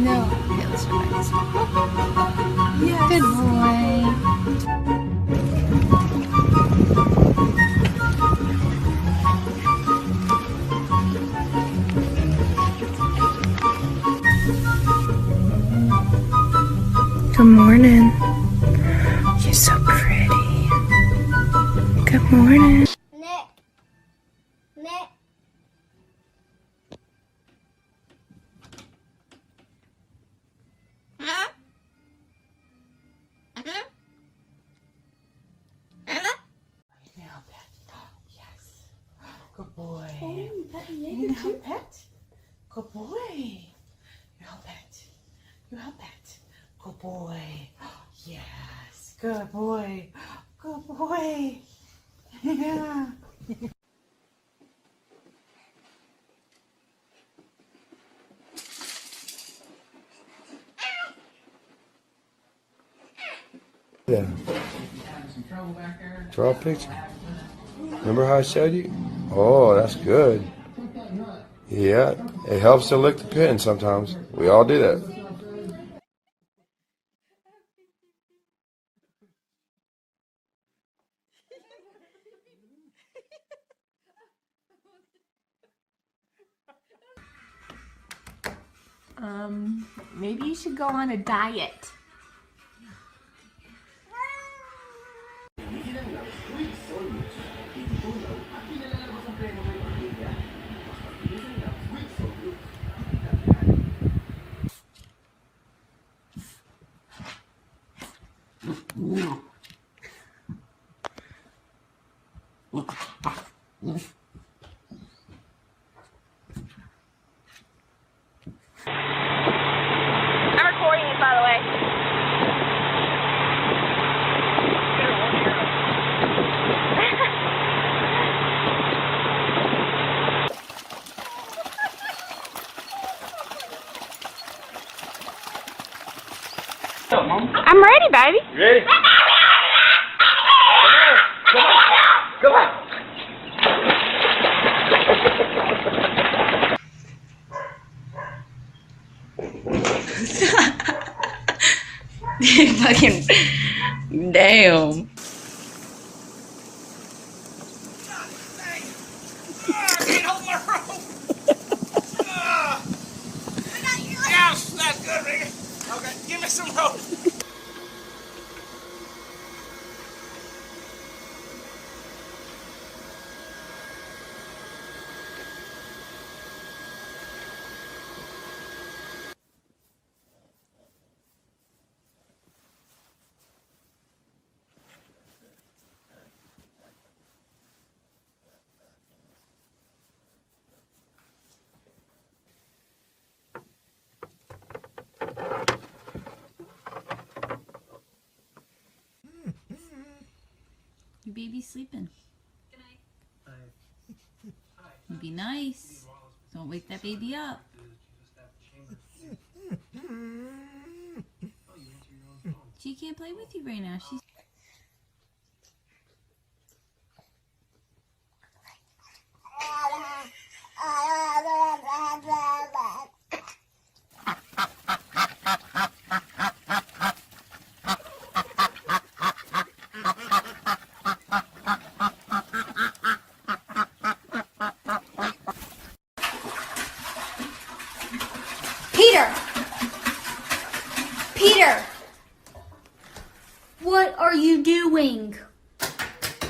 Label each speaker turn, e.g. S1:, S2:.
S1: No. Okay, let's try this one. Yes. Good boy. Good morning. You're so pretty. Good morning.
S2: Good boy. You help pet. Good boy. You help pet. You help pet. Good boy. Yes. Good boy. Good boy. Yeah.
S3: Yeah. Draw a picture. Remember how I showed you? Oh, that's good. Yeah, it helps to lick the pen sometimes. We all do that.
S1: Maybe you should go on a diet. I'm recording it, by the way. I'm ready, baby.
S3: You ready? Come on. Come on.
S1: Fucking damn.
S4: Yes, that's good, Ricky. Okay, give me some rope.
S1: Your baby's sleeping. Be nice. Don't wake that baby up. She can't play with you right now. She's
S5: Peter, what are you doing?